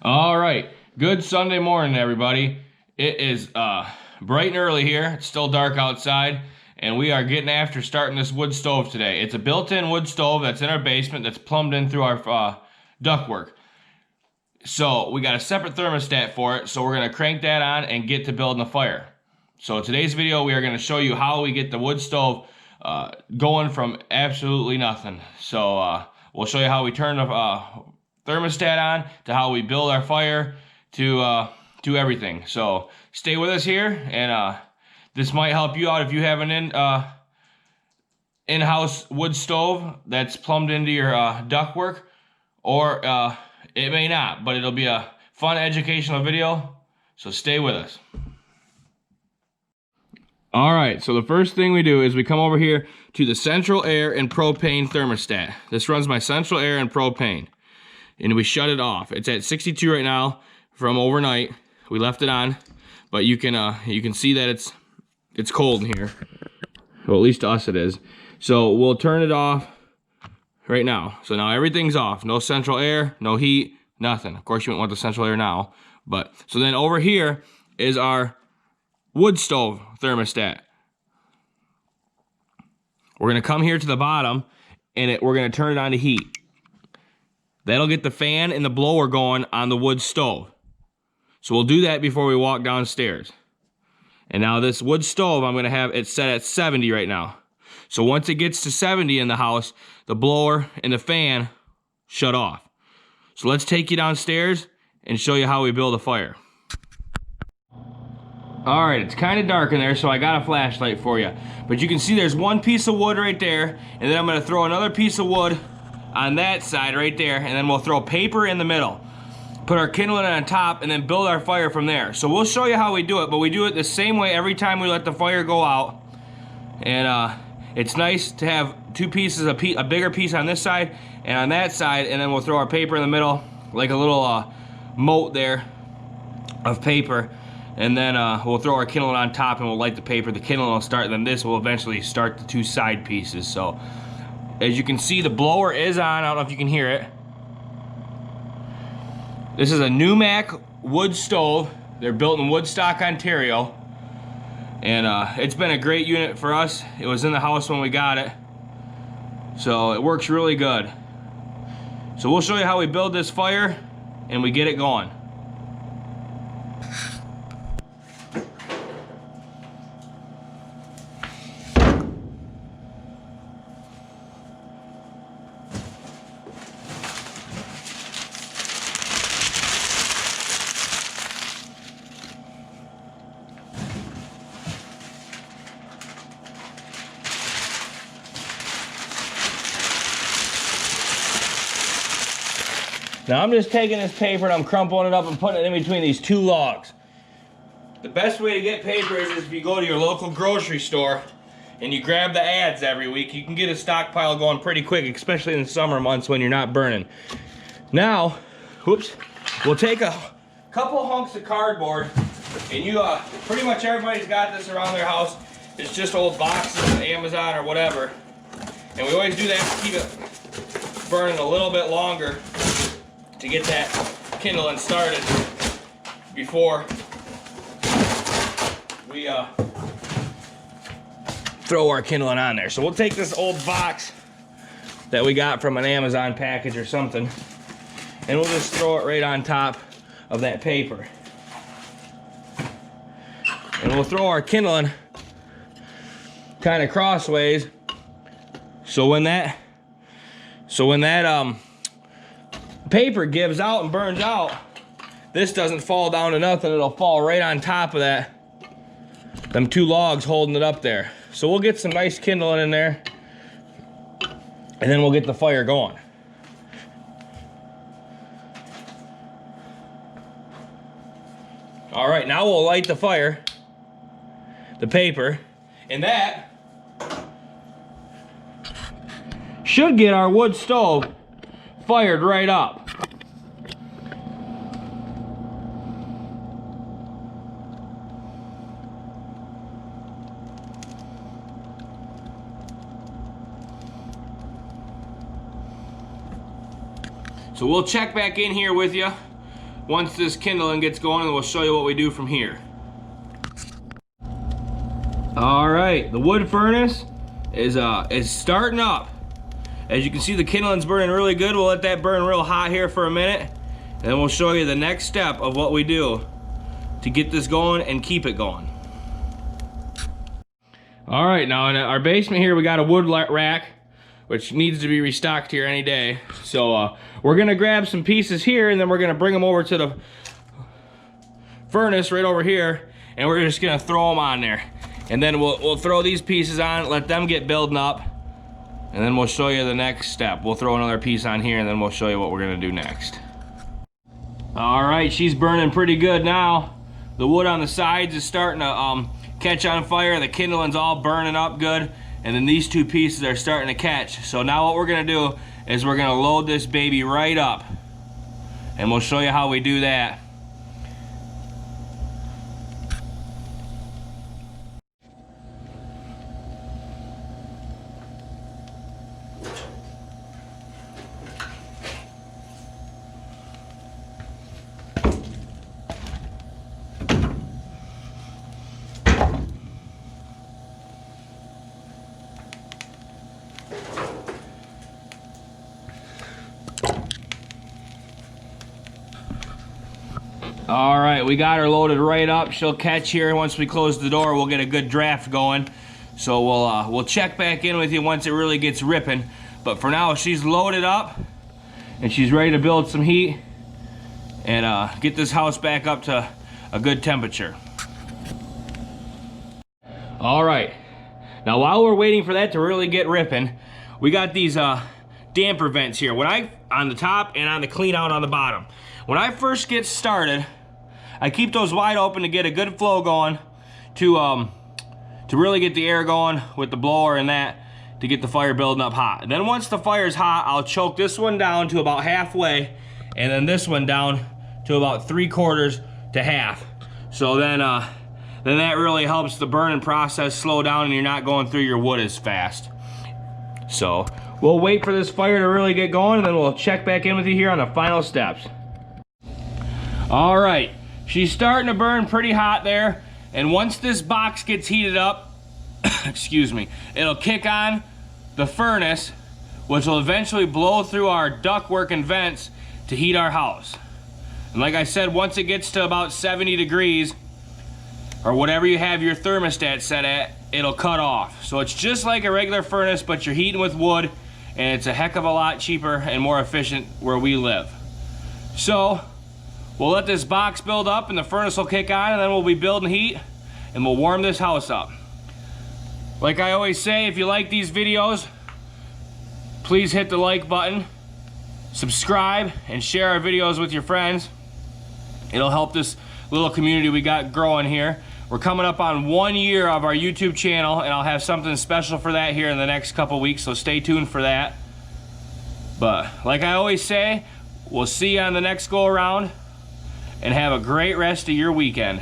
All right, good Sunday morning, everybody. It is bright and early here. It's still dark outside, and we are getting after starting this wood stove today. It's a built-in wood stove that's in our basement that's plumbed in through our ductwork. So we got a separate thermostat for it, so we're going to crank that on and get to building a fire. So today's video, we are going to show you how we get the wood stove going from absolutely nothing. So we'll show you how we turn the thermostat on, to how we build our fire, to everything. So stay with us here, and this might help you out if you have an in-house wood stove that's plumbed into your ductwork, or it may not, but it'll be a fun educational video, so stay with us. All right, so the first thing we do is we come over here to the central air and propane thermostat. This runs my central air and propane, and we shut it off. It's at 62 right now from overnight. We left it on, but you can see that it's cold in here. Well, at least to us it is. So we'll turn it off right now. So now everything's off. No central air, no heat, nothing. Of course, you wouldn't want the central air now, but so then over here is our wood stove thermostat. We're gonna come here to the bottom, and we're gonna turn it on to heat. That'll get the fan and the blower going on the wood stove. So we'll do that before we walk downstairs. And now this wood stove, I'm gonna have it set at 70 right now. So once it gets to 70 in the house, the blower and the fan shut off. So let's take you downstairs and show you how we build a fire. All right, it's kind of dark in there, so I got a flashlight for you. But you can see there's one piece of wood right there, and then I'm gonna throw another piece of wood on that side right there, and then we'll throw paper in the middle. Put our kindling on top, and then build our fire from there. So we'll show you how we do it, but we do it the same way every time we let the fire go out. And it's nice to have two pieces, a bigger piece on this side and on that side, and then we'll throw our paper in the middle, like a little moat there of paper. And then we'll throw our kindling on top, and we'll light the paper. The kindling will start, and then this will eventually start the two side pieces. So as you can see, the blower is on. I don't know if you can hear it. This is a Newmac wood stove. They're built in Woodstock, Ontario. And it's been a great unit for us. It was in the house when we got it. So it works really good. So we'll show you how we build this fire and we get it going. Now I'm just taking this paper and I'm crumpling it up and putting it in between these two logs. The best way to get paper is if you go to your local grocery store and you grab the ads every week. You can get a stockpile going pretty quick, especially in the summer months when you're not burning. Now, we'll take a couple hunks of cardboard, and pretty much everybody's got this around their house. It's just old boxes on Amazon or whatever. And we always do that to keep it burning a little bit longer, to get that kindling started before we throw our kindling on there. So we'll take this old box that we got from an Amazon package or something, and we'll just throw it right on top of that paper. And we'll throw our kindling kind of crossways, so when that paper gives out and burns out, this doesn't fall down to nothing. It'll fall right on top of them two logs holding it up there. So we'll get some nice kindling in there, and then we'll get the fire going. All right, now we'll light the fire, the paper, and that should get our wood stove fired right up. So we'll check back in here with you once this kindling gets going, and we'll show you what we do from here. All right, the wood furnace is starting up. As you can see, the kindling's burning really good. We'll let that burn real hot here for a minute, and then we'll show you the next step of what we do to get this going and keep it going. All right, now in our basement here, we got a wood rack, which needs to be restocked here any day. So we're gonna grab some pieces here, and then we're gonna bring them over to the furnace right over here, and we're just gonna throw them on there. And then we'll throw these pieces on, let them get building up, and then we'll show you the next step. We'll throw another piece on here, and then we'll show you what we're gonna do next. All right, she's burning pretty good now. The wood on the sides is starting to catch on fire. The kindling's all burning up good, and then these two pieces are starting to catch. So now what we're gonna do is we're gonna load this baby right up, and we'll show you how we do that. All right, we got her loaded right up. She'll catch here. Once we close the door, we'll get a good draft going. So we'll check back in with you once it really gets ripping. But for now, she's loaded up and she's ready to build some heat and get this house back up to a good temperature. All right, now while we're waiting for that to really get ripping, we got these damper vents here. On the top and on the clean out on the bottom. When I first get started, I keep those wide open to get a good flow going, to really get the air going with the blower and that, to get the fire building up hot. And then once the fire's hot, I'll choke this one down to about halfway, and then this one down to about 3/4 to half. So then that really helps the burning process slow down, and you're not going through your wood as fast. So we'll wait for this fire to really get going, and then we'll check back in with you here on the final steps. All right, she's starting to burn pretty hot there, and once this box gets heated up, excuse me, it'll kick on the furnace, which will eventually blow through our ductwork and vents to heat our house. And like I said, once it gets to about 70 degrees, or whatever you have your thermostat set at, it'll cut off. So it's just like a regular furnace, but you're heating with wood, and it's a heck of a lot cheaper and more efficient where we live. So we'll let this box build up, and the furnace will kick on, and then we'll be building heat, and we'll warm this house up. Like I always say, if you like these videos, please hit the like button, subscribe, and share our videos with your friends. It'll help this little community we got growing here. We're coming up on 1 year of our YouTube channel, and I'll have something special for that here in the next couple weeks, so stay tuned for that. But like I always say, we'll see you on the next go around, and have a great rest of your weekend.